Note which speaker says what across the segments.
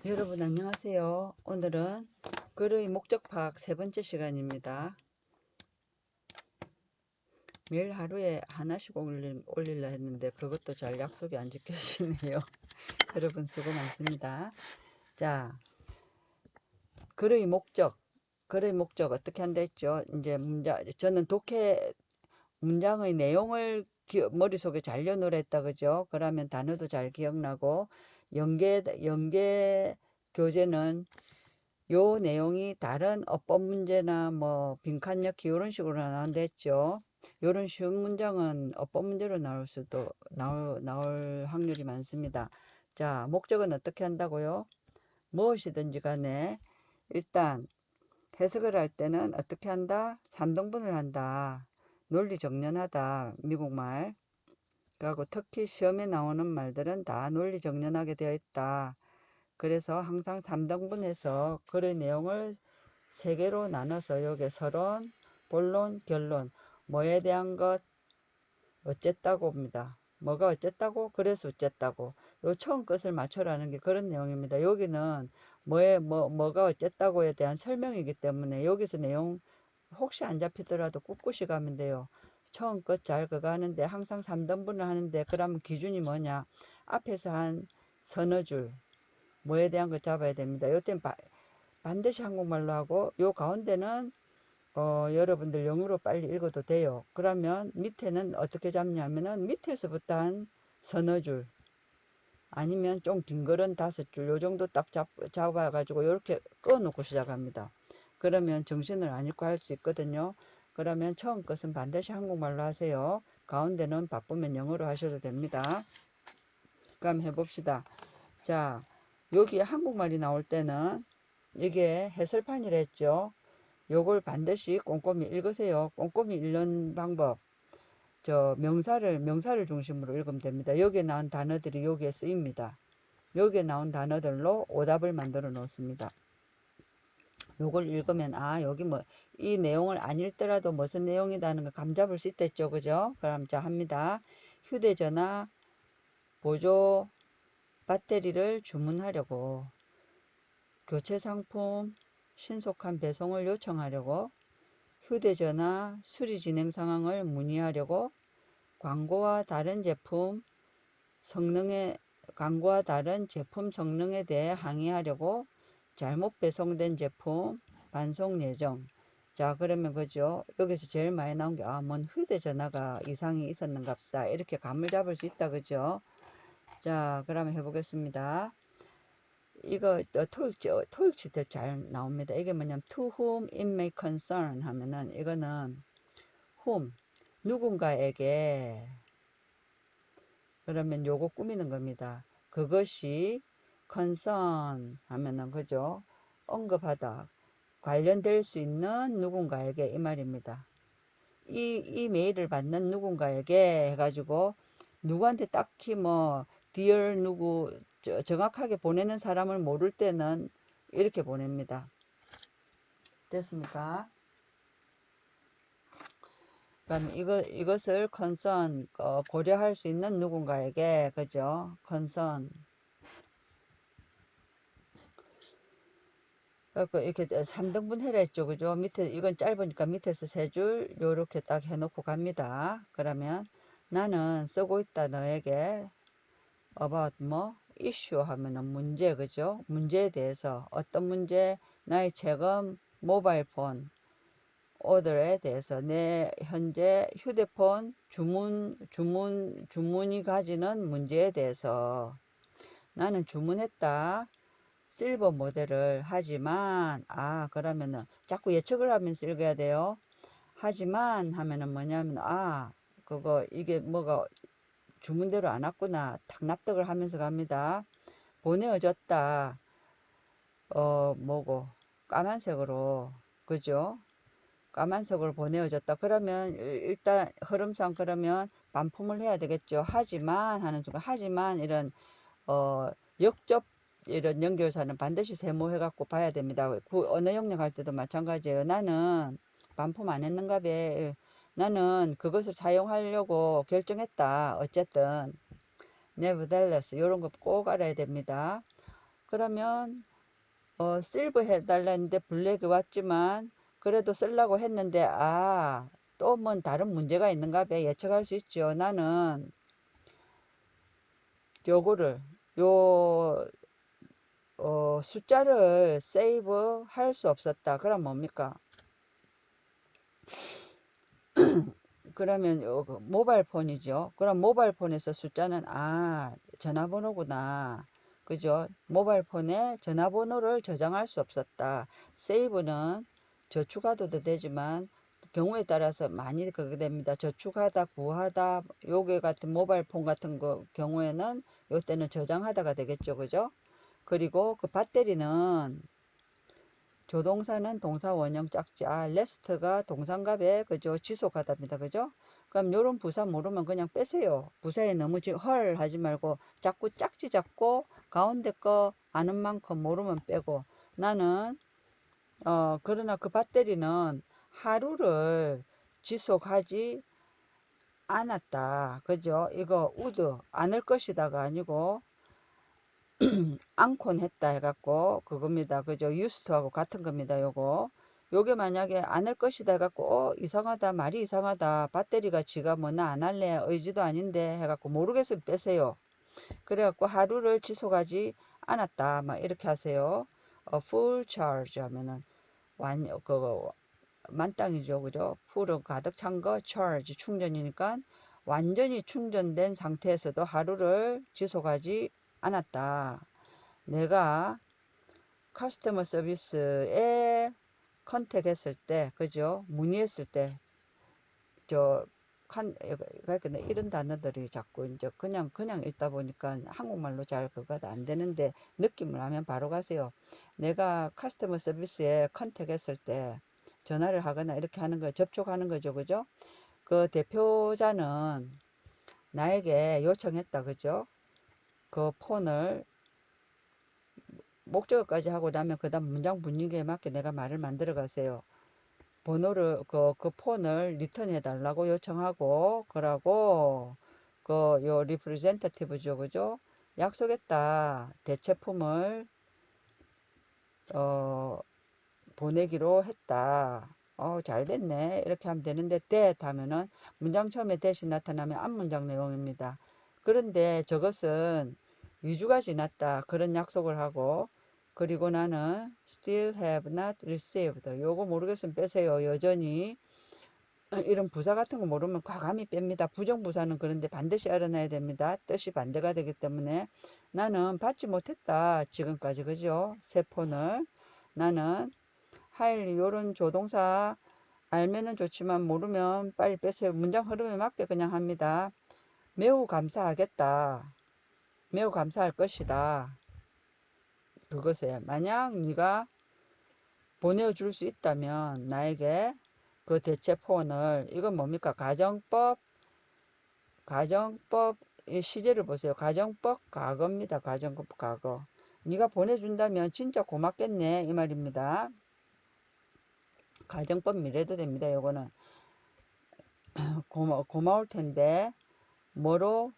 Speaker 1: 여러분 안녕하세요. 오늘은 글의 목적 파악 세 번째 시간입니다. 매일 하루에 하나씩 올리려 했는데 그것도 잘 약속이 안 지켜지네요. 여러분 수고 많습니다. 자, 글의 목적 어떻게 한다 했죠? 이제 저는 문장의 내용을 머릿속에 잘 연호를 했다 그죠? 그러면 단어도 잘 기억나고 연계 교재는 요 내용이 다른 어법 문제나 뭐 빈칸넣기 이런 식으로 나온다 했죠. 요런 쉬운 문장은 어법 문제로 나올 확률이 많습니다. 자, 목적은 어떻게 한다고요? 무엇이든지 간에 일단 해석을 할 때는 어떻게 한다? 3등분을 한다. 논리 정연하다. 미국말. 그리고 특히 시험에 나오는 말들은 다 논리 정연하게 되어 있다. 그래서 항상 3등분해서 글의 내용을 세 개로 나눠서 여기 서론, 본론, 결론, 뭐에 대한 것, 어쨌다고 봅니다. 뭐가 어쨌다고? 그래서 어쨌다고. 요 처음 것을 맞춰라는 게 그런 내용입니다. 여기는 뭐가 어쨌다고에 대한 설명이기 때문에 여기서 내용 혹시 안 잡히더라도 꿋꿋이 가면 돼요. 처음 것 잘 그거 하는데 항상 3등분을 하는데 그러면 기준이 뭐냐? 앞에서 한 서너 줄 뭐에 대한 거 잡아야 됩니다. 요땐 반드시 한국말로 하고 요 가운데는 여러분들 영어로 빨리 읽어도 돼요. 그러면 밑에는 어떻게 잡냐면은 밑에서부터 한 서너 줄 아니면 좀 긴 글은 5줄 요 정도 딱 잡아가지고 이렇게 꺼놓고 시작합니다. 그러면 정신을 안 잃고 할 수 있거든요. 그러면 처음 것은 반드시 한국말로 하세요. 가운데는 바쁘면 영어로 하셔도 됩니다. 그럼 해봅시다. 자, 여기 한국말이 나올 때는 이게 해설판이라 했죠. 요걸 반드시 꼼꼼히 읽으세요. 꼼꼼히 읽는 방법. 명사를 중심으로 읽으면 됩니다. 여기에 나온 단어들이 여기에 쓰입니다. 여기에 나온 단어들로 오답을 만들어 놓습니다. 요걸 읽으면, 여기 이 내용을 안 읽더라도 무슨 내용이다는 거 감잡을 수 있겠죠. 그죠? 그럼 자, 합니다. 휴대전화, 보조, 배터리를 주문하려고, 교체 상품, 신속한 배송을 요청하려고, 휴대전화 수리 진행 상황을 문의하려고, 광고와 다른 제품 성능에 대해 항의하려고, 잘못 배송된 제품 반송 예정. 자, 그러면 그죠? 여기서 제일 많이 나온 게 뭔 휴대전화가 이상이 있었는가 보다. 이렇게 감을 잡을 수 있다. 그죠? 자, 그러면 해보겠습니다. 이거 토익 때 잘 나옵니다. 이게 뭐냐면 to whom it may concern 하면은 이거는 whom 누군가에게 그러면 요거 꾸미는 겁니다. 그것이 concern 하면은 그죠? 언급하다 관련될 수 있는 누군가에게 이 말입니다. 이 메일을 받는 누군가에게 해가지고 누구한테 딱히 dear 누구 정확하게 보내는 사람을 모를 때는 이렇게 보냅니다. 됐습니까? 그럼 이것을 concern 고려할 수 있는 누군가에게 그죠? concern 이렇게 3등분 해라 했죠. 그죠? 이건 짧으니까 밑에서 3줄 요렇게 딱 해놓고 갑니다. 그러면 나는 쓰고 있다 너에게 about issue 하면은 문제 그죠? 문제에 대해서 어떤 문제 나의 최근 모바일폰 오더에 대해서 내 현재 휴대폰 주문이 가지는 문제에 대해서 나는 주문했다. 실버 모델을 하지만 그러면은 자꾸 예측을 하면서 읽어야 돼요. 하지만 하면은 뭐냐면 그거 이게 뭐가 주문대로 안 왔구나 탁 납득을 하면서 갑니다. 보내어졌다. 뭐고 까만색으로 그죠? 까만색으로 보내어졌다. 그러면 일단 흐름상 그러면 반품을 해야 되겠죠. 하지만 하는 순간 하지만 이런 역접 이런 연결사는 반드시 세모해 갖고 봐야 됩니다. 언어 영역할 때도 마찬가지예요. 나는 반품 안 했는가 봐. 나는 그것을 사용하려고 결정했다. 어쨌든 nevertheless 이런 거 꼭 알아야 됩니다. 그러면 실버 해달라 했는데 블랙이 왔지만 그래도 쓰려고 했는데 또 뭐 다른 문제가 있는가 봐 예측할 수 있죠. 나는 요거를 요 숫자를 세이브 할 수 없었다. 그럼 뭡니까? 그러면 요 모바일 폰이죠. 그럼 모바일 폰에서 숫자는 전화번호구나. 그죠? 모바일 폰에 전화번호를 저장할 수 없었다. 세이브는 저축하도 되지만 경우에 따라서 많이 그게 됩니다. 저축하다, 구하다, 요게 같은 모바일 폰 같은 거 경우에는 요때는 저장하다가 되겠죠. 그죠? 그리고 그 배터리는 조동사는 동사 원형 짝지. 레스트가 동사인가배. 그죠? 지속하답니다. 그죠? 그럼 요런 부사 모르면 그냥 빼세요. 부사에 너무 헐 하지 말고 자꾸 짝지 잡고 가운데 거 아는 만큼 모르면 빼고 나는 그러나 그 배터리는 하루를 지속하지 않았다. 그죠? 이거 우드 않을 것이다가 아니고 앙콘 했다 해갖고 그겁니다. 그죠? 유스트하고 같은 겁니다. 요게 만약에 안 할 것이다 해갖고 이상하다 말이 이상하다 배터리가 지가 뭐 나 안 할래 의지도 아닌데 해갖고 모르겠으면 빼세요. 그래갖고 하루를 지속하지 않았다 막 이렇게 하세요. full charge 하면은 만땅이죠. 그죠? full은 가득 찬 거 charge 충전이니까 완전히 충전된 상태에서도 하루를 지속하지 않았다. 내가 커스터머 서비스에 컨택했을 때, 그죠? 문의했을 때, 저, 그러니까 이런 단어들이 자꾸 이제 그냥 읽다 보니까 한국말로 잘 그거 안 되는데 느낌을 하면 바로 가세요. 내가 커스터머 서비스에 컨택했을 때 전화를 하거나 이렇게 하는 거, 접촉하는 거죠. 그죠? 그 대표자는 나에게 요청했다. 그죠? 그 폰을 목적어까지 하고 나면 그 다음 문장 분위기에 맞게 내가 말을 만들어 가세요. 번호를 그 폰을 리턴해 달라고 요청하고 그러고 요 리프레젠터티브죠. 그죠? 약속했다. 대체품을 어 보내기로 했다. 잘 됐네. 이렇게 하면 되는데 that 하면은 문장 처음에 that이 나타나면 앞문장 내용입니다. 그런데 저것은 2주가 지났다. 그런 약속을 하고 그리고 나는 still have not received. 요거 모르겠으면 빼세요. 여전히 이런 부사 같은 거 모르면 과감히 뺍니다. 부정부사는 그런데 반드시 알아놔야 됩니다. 뜻이 반대가 되기 때문에 나는 받지 못했다. 지금까지 그죠? 새 폰을 나는 하일 요런 조동사 알면은 좋지만 모르면 빨리 빼세요. 문장 흐름에 맞게 그냥 합니다. 매우 감사하겠다. 매우 감사할 것이다. 그것에 만약 네가 보내줄 수 있다면 나에게 그 대체 폰을 이건 뭡니까? 가정법 시제를 보세요. 가정법 과거입니다. 가정법 과거. 네가 보내준다면 진짜 고맙겠네 이 말입니다. 가정법 미래도 됩니다. 요거는 고마울 텐데 뭐로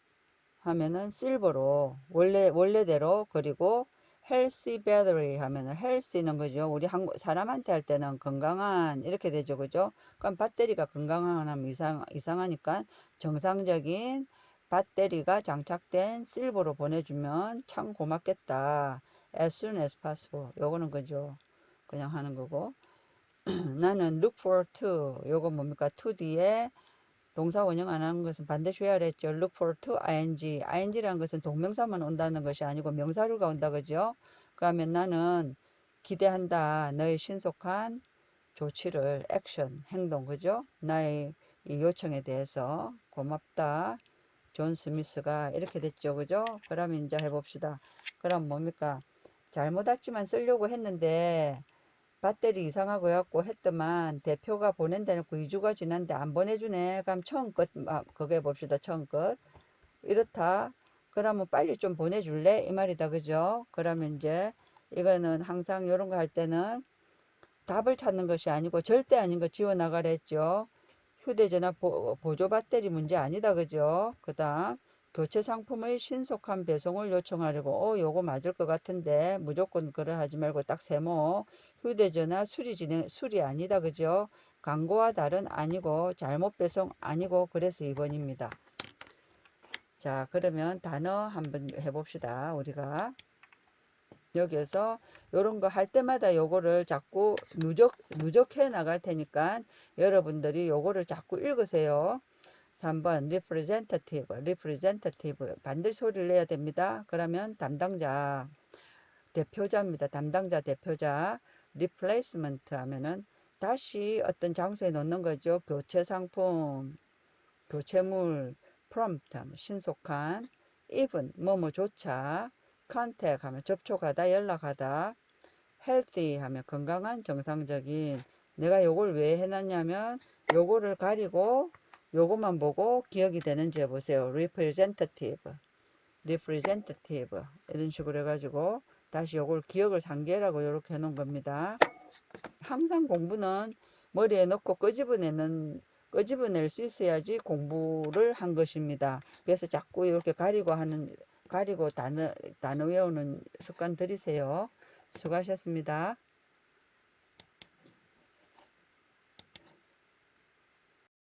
Speaker 1: 하면은 실버로 원래대로 그리고 healthy battery 하면은 healthy는 그죠. 우리 한국 사람한테 할 때는 건강한 이렇게 되죠. 그죠? 그럼 배터리가 건강하면 이상하니까 정상적인 배터리가 장착된 실버로 보내주면 참 고맙겠다. as soon as possible. 요거는 그죠. 그냥 하는 거고. 나는 look forward to 요거 뭡니까? to 뒤에 동사 원형 안 하는 것은 반드시 해야 했죠. look forward to ing. ing라는 것은 동명사만 온다는 것이 아니고 명사류가 온다 그죠? 그러면 나는 기대한다. 너의 신속한 조치를 액션, 행동 그죠? 나의 이 요청에 대해서 고맙다. 존 스미스가 이렇게 됐죠. 그죠? 그러면 이제 해봅시다. 그럼 뭡니까? 잘못 왔지만 쓰려고 했는데 배터리 이상하고 해갖고 했더만 대표가 보낸다놓고 2주가 지났는데 안 보내주네. 그럼 처음 것 그거 해봅시다. 처음 것 이렇다. 그러면 빨리 좀 보내줄래? 이 말이다. 그죠? 그러면 이제 이거는 항상 이런 거 할 때는 답을 찾는 것이 아니고 절대 아닌 거 지워나가라 했죠. 휴대전화 보조 배터리 문제 아니다. 그죠? 그 다음 교체 상품의 신속한 배송을 요청하려고 요거 맞을 것 같은데 무조건 그러하지 말고 딱 세모. 휴대전화 수리 아니다 그죠? 광고와 다른 아니고 잘못 배송 아니고 그래서 2번입니다. 자 그러면 단어 한번 해봅시다. 우리가 여기에서 요런 거 할 때마다 요거를 자꾸 누적해 나갈 테니까 여러분들이 요거를 자꾸 읽으세요. 3번 representative 반드시 소리를 내야 됩니다. 그러면 담당자 대표자입니다. 담당자 대표자. replacement 하면은 다시 어떤 장소에 놓는 거죠. 교체 상품, 교체물. prompt 하면 신속한. even 뭐뭐조차. contact 하면 접촉하다, 연락하다. healthy 하면 건강한, 정상적인. 내가 요걸 왜 해놨냐면 요거를 가리고 요것만 보고 기억이 되는지 해보세요. representative 이런 식으로 해가지고 다시 요걸 기억을 상기라고 이렇게 해놓은 겁니다. 항상 공부는 머리에 넣고 끄집어낼 수 있어야지 공부를 한 것입니다. 그래서 자꾸 이렇게 가리고 단어 외우는 습관 들이세요. 수고하셨습니다.